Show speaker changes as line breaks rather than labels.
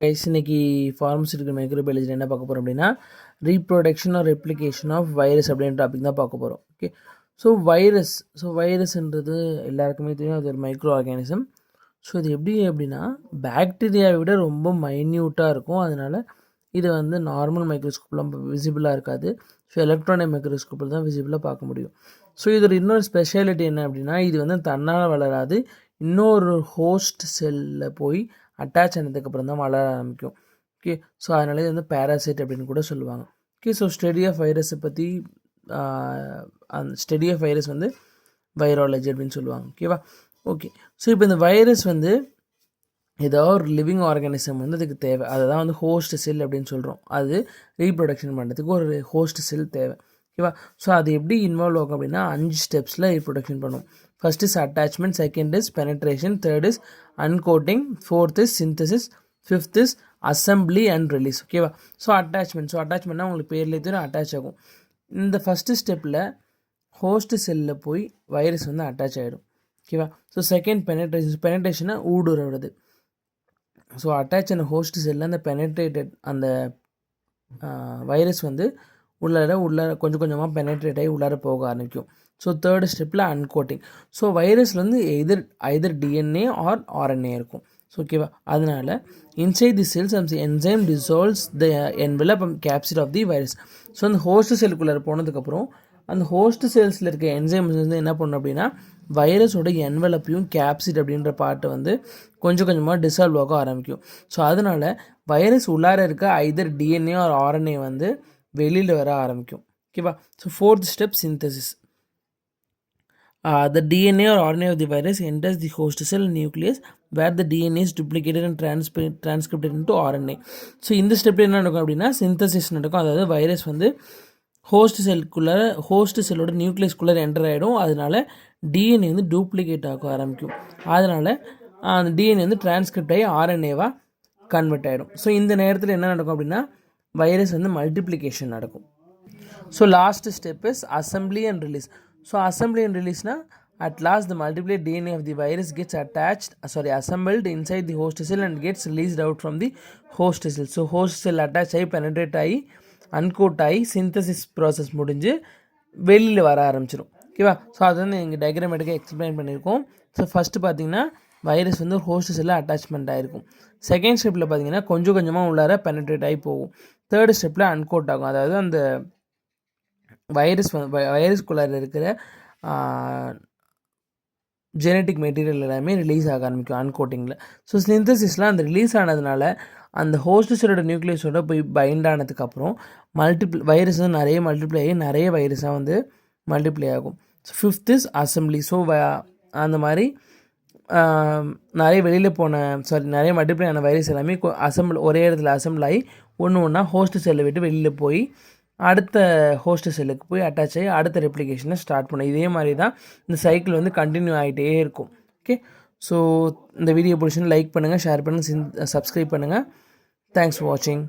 Guys இன்னைக்கு pharmaceutical மைக்ரோபயாலஜியில் என்ன பார்க்க போகிறோம் அப்படின்னா reproduction or replication of virus அப்படின்ற டாபிக் தான் பார்க்க போகிறோம். ஓகே, வைரஸ்ன்றது எல்லாருக்குமே தெரியும், அது ஒரு மைக்ரோ ஆர்கானிசம். ஸோ இது எப்படி அப்படின்னா பாக்டீரியாவை விட ரொம்ப மைன்யூட்டாக இருக்கும். அதனால் இது வந்து நார்மல் மைக்ரோஸ்கோப்லாம் விசிபிளாக இருக்காது. ஸோ எலக்ட்ரானிக் மைக்ரோஸ்கோப்பில் தான் விசிபிளாக பார்க்க முடியும். ஸோ இதோட இன்னொரு ஸ்பெஷாலிட்டி என்ன அப்படின்னா, இது வந்து தன்னால் வளராது, இன்னொரு ஹோஸ்ட் செல்லில் போய் அட்டாச் ஆனதுக்கப்புறம் தான் வளர ஆரம்பிக்கும். ஓகே, ஸோ அதனால இது வந்து பேராசைட் அப்படின்னு கூட சொல்லுவாங்க. ஓகே, ஸோ ஸ்டடி ஆஃப் வைரஸை பற்றி அந்த ஸ்டடி ஆஃப் வைரஸ் வந்து வைராலஜி அப்படின்னு சொல்லுவாங்க. ஓகேவா? ஓகே, ஸோ இப்போ இந்த வைரஸ் வந்து ஏதோ ஒரு லிவிங் ஆர்கானிசம் வந்து அதுக்கு தேவை. அதை தான் வந்து ஹோஸ்ட் செல் அப்படின்னு சொல்கிறோம். அது ரீப்ரொடக்ஷன் பண்ணுறதுக்கு ஒரு ஹோஸ்ட் செல் தேவை. ஓகேவா? ஸோ அது எப்படி இன்வால்வ் ஆகும் அப்படின்னா 5 ஸ்டெப்ஸில் ரீப்ரொடக்ஷன் பண்ணும். First is attachment, second is penetration, third is uncoating, fourth is synthesis, fifth is assembly and release. ஓகேவா? ஸோ அட்டாச்மெண்ட்னா உங்களுக்கு பேர்லேயே தெரியும், அட்டாச் ஆகும். இந்த ஃபஸ்ட்டு ஸ்டெப்பில் ஹோஸ்ட் செல்லில் போய் வைரஸ் வந்து அட்டாச் ஆகிடும். ஓகேவா? ஸோ செகண்ட் பெனட்ரேஷனை ஊடுருவது. ஸோ அட்டாச் ஆன ஹோஸ்ட் செல்லில் அந்த பெனட்ரேட்டட் அந்த வைரஸ் வந்து உள்ளார கொஞ்சம் கொஞ்சமாக பெனட்ரேட் ஆகி உள்ளார போக ஆரம்பிக்கும். ஸோ தேர்ட் ஸ்டெப்பில் அன்கோட்டிங். ஸோ வைரஸில் வந்து ஐதர் டிஎன்ஏ ஆர் ஆர்என்ஏ இருக்கும். ஸோ ஓகேவா? அதனால் இன்சைட் தி செல்ஸ் அந்த enzyme dissolves the envelope capsid of the virus. So அந்த ஹோஸ்ட் செல்லுக்குள்ளே போனதுக்கப்புறம் அந்த ஹோஸ்ட் செல்ஸில் இருக்க என்சைம்ஸ் வந்து என்ன பண்ணும் அப்படின்னா வைரஸோட என்வெலப்பையும் கேப்சிட் அப்படின்ற பார்ட்டை வந்து கொஞ்சம் கொஞ்சமாக டிசால்வ் ஆக ஆரம்பிக்கும். ஸோ அதனால் வைரஸ் உள்ளார இருக்க ஐதர் டிஎன்ஏ ஆர் ஆர்என்ஏ வந்து வெளியில் வர ஆரம்பிக்கும். ஓகேவா? So fourth step synthesis. The DNA or RNA of the virus enters the host cell nucleus where the DNA is duplicated and transcribed into RNA. So இந்த ஸ்டெப்பில் என்ன நடக்கும் அப்படின்னா சிந்தசிஸ் நடக்கும். அதாவது வைரஸ் வந்து ஹோஸ்ட் செல்லோட நியூக்ளியஸ்குள்ளே என்டர் ஆகிடும். அதனால டிஎன்ஏ வந்து டூப்ளிகேட் ஆக ஆரம்பிக்கும். அதனால் அந்த டிஎன்ஏ வந்து டிரான்ஸ்கிரிப்ட் ஆகி ஆர்என்ஏவாக கன்வெர்ட் ஆகிடும். ஸோ இந்த நேரத்தில் என்ன நடக்கும் அப்படின்னா வைரஸ் வந்து மல்டிப்ளிகேஷன் நடக்கும். So last step is assembly and release. So assembly and ரிலீஸ்னா at last the multiplied DNA of the virus gets assembled inside the host cell and gets released out from the host cell. So host sell attach ஆகி penetrate ஆகி அன்கோட் ஆகி synthesis process முடிஞ்சு வெளியில் வர ஆரம்பிச்சிடும். ஓகேவா? So அது வந்து எங்கள் டயக்ராமேட்டிக்காக எக்ஸ்பிளைன் பண்ணியிருக்கோம். ஸோ ஃபஸ்ட்டு பார்த்தீங்கன்னா வைரஸ் வந்து ஹோஸ்ட் செல்லில் அட்டாச்மெண்ட் ஆகிருக்கும். செகண்ட் ஸ்டெப்பில் பார்த்தீங்கன்னா கொஞ்சம் கொஞ்சமாக உள்ளார பெனட்ரேட் ஆகி போகும். தேர்ட் ஸ்டெப்பில் அன்கோட் ஆகும். அதாவது அந்த வைரஸ்குள்ளார இருக்கிற ஜெனட்டிக் மெட்டீரியல் எல்லாமே ரிலீஸ் ஆக ஆரம்பிக்கும் அன்கோட்டிங்கில். ஸோ சிந்தசிஸ்லாம் அந்த ரிலீஸ் ஆனதுனால அந்த ஹோஸ்ட் செல்லோட நியூக்ளியஸோட போய் பைண்ட் ஆனதுக்கப்புறம் வைரஸ் வந்து நிறைய மல்டிப்ளை ஆகி நிறைய வைரஸாக வந்து மல்டிப்ளை ஆகும். So fifth is assembly. So அந்த மாதிரி நிறைய வெளியில் நிறைய மல்டிப்ளை ஆன வைரஸ் எல்லாமே ஒரே இடத்துல அசம்பிள் ஆகி ஒன்றா ஹோஸ்ட் செல்லை விட்டு வெளியில் போய் அடுத்த ஹோஸ்ட் செல்லுக்கு போய் அட்டாச் ஆகி அடுத்த ரெப்ளிகேஷனை ஸ்டார்ட் பண்ணும். இதே மாதிரி தான் இந்த சைக்கிள் வந்து கண்டினியூ ஆகிட்டே இருக்கும். ஓகே, ஸோ இந்த வீடியோ பிடிச்சுன்னு லைக் பண்ணுங்கள், ஷேர் பண்ணுங்கள், சப்ஸ்கிரைப் பண்ணுங்கள். தேங்க்ஸ் ஃபார் வாட்சிங்.